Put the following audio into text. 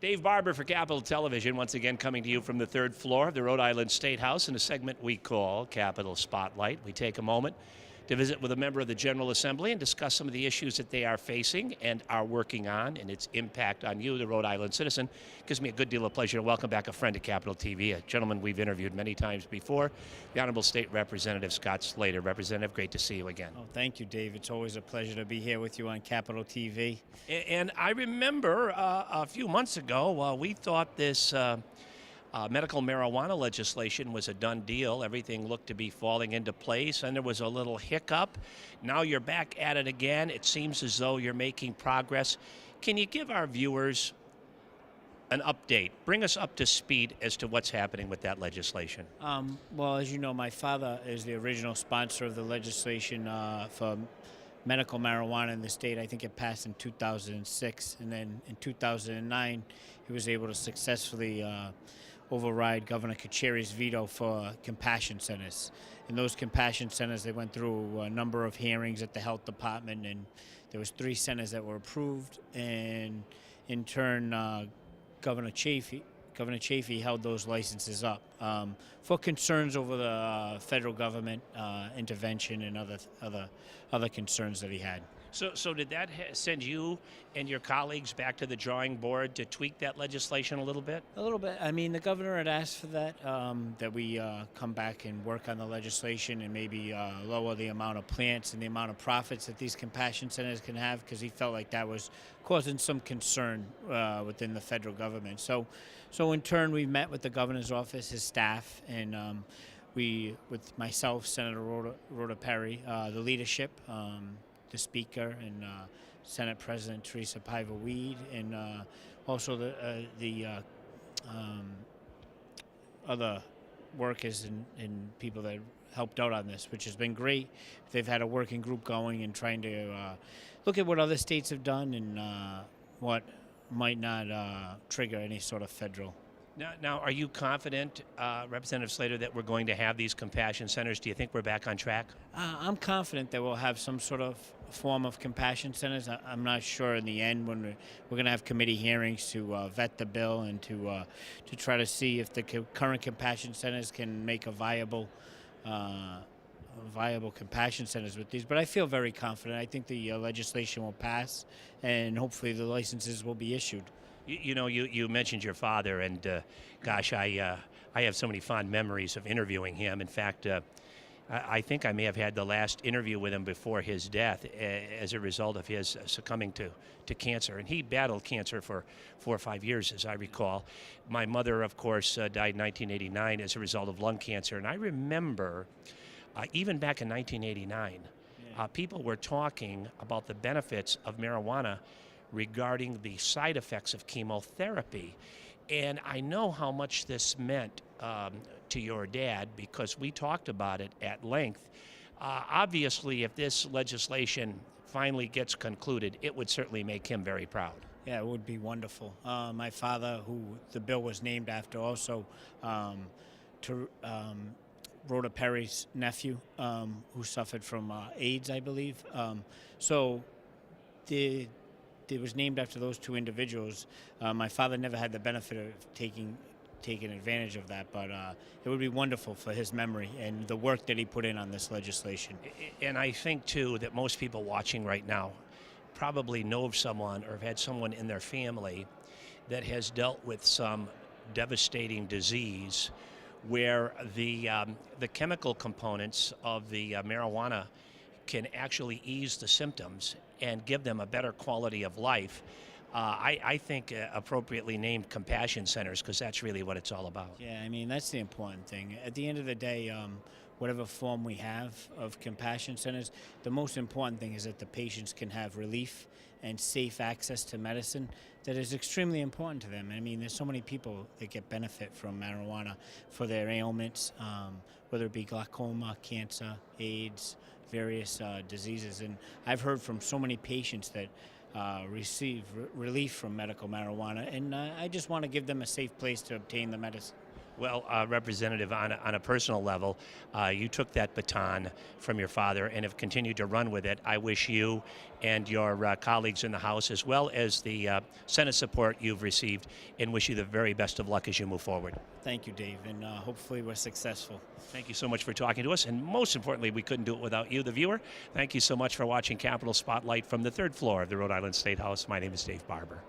Dave Barber for Capitol Television, once again coming to you from the third floor of the Rhode Island State House in a segment we call Capitol Spotlight. We take a moment to visit with a member of the General Assembly and discuss some of the issues that they are facing and are working on and its impact on you, the Rhode Island citizen. Gives me a good deal of pleasure to welcome back a friend to Capitol TV, a gentleman we've interviewed many times before, the Honorable State Representative Scott Slater. Representative, great to see you again. Oh, thank you, Dave. It's always a pleasure to be here with you on Capitol TV. And I remember a few months ago, we thought this medical marijuana legislation was a done deal. Everything looked to be falling into place, and there was a little hiccup. Now you're back at it again. It seems as though you're making progress. Can you give our viewers an update? Bring us up to speed as to what's happening with that legislation. Well, as you know, my father is the original sponsor of the legislation for medical marijuana in the state. I think it passed in 2006, and then in 2009, he was able to successfully override Governor Kacheri's veto for compassion centers. In those compassion centers, they went through a number of hearings at the health department, and there was 3 centers that were approved, and in turn, Governor Chafee held those licenses up for concerns over the federal government intervention and other concerns that he had. So did that send you and your colleagues back to the drawing board to tweak that legislation a little bit? A little bit. I mean, the governor had asked for that, that we come back and work on the legislation and maybe lower the amount of plants and the amount of profits that these compassion centers can have, because he felt like that was causing some concern within the federal government. So in turn, we met with the governor's office, his staff, and we, with myself, Senator Rhoda Perry, the leadership, the Speaker, and Senate President Teresa Paiva-Weed, and also the other workers and people that helped out on this, which has been great. They've had a working group going and trying to look at what other states have done and what might not trigger any sort of federal. Now, are you confident, Representative Slater, that we're going to have these compassion centers? Do you think we're back on track? I'm confident that we'll have some sort of form of compassion centers. I'm not sure in the end when we're going to have committee hearings to vet the bill and to try to see if the current compassion centers can make a viable compassion centers with these. But I feel very confident. I think the legislation will pass, and hopefully the licenses will be issued. You know, you mentioned your father, and gosh, I have so many fond memories of interviewing him. In fact, I think I may have had the last interview with him before his death as a result of his succumbing to cancer. And he battled cancer for 4 or 5 years, as I recall. My mother, of course, died in 1989 as a result of lung cancer. And I remember, even back in 1989, people were talking about the benefits of marijuana regarding the side effects of chemotherapy. And I know how much this meant to your dad, because we talked about it at length. Obviously, if this legislation finally gets concluded, it would certainly make him very proud. Yeah, it would be wonderful. My father, who the bill was named after, also Rhoda Perry's nephew, who suffered from AIDS, I believe. It was named after those 2 individuals. My father never had the benefit of taking advantage of that, but it would be wonderful for his memory and the work that he put in on this legislation. And I think, too, that most people watching right now probably know of someone or have had someone in their family that has dealt with some devastating disease where the chemical components of the marijuana can actually ease the symptoms and give them a better quality of life. I think appropriately named compassion centers, because that's really what it's all about. Yeah, I mean, that's the important thing. At the end of the day, whatever form we have of compassion centers, the most important thing is that the patients can have relief and safe access to medicine that is extremely important to them. I mean, there's so many people that get benefit from marijuana for their ailments, whether it be glaucoma, cancer, AIDS, various diseases. And I've heard from so many patients that receive relief from medical marijuana, and I just want to give them a safe place to obtain the medicine. Well, Representative, on a personal level, you took that baton from your father and have continued to run with it. I wish you and your colleagues in the House, as well as the Senate support you've received, and wish you the very best of luck as you move forward. Thank you, Dave, and hopefully we're successful. Thank you so much for talking to us, and most importantly, we couldn't do it without you, the viewer. Thank you so much for watching Capitol Spotlight from the third floor of the Rhode Island State House. My name is Dave Barber.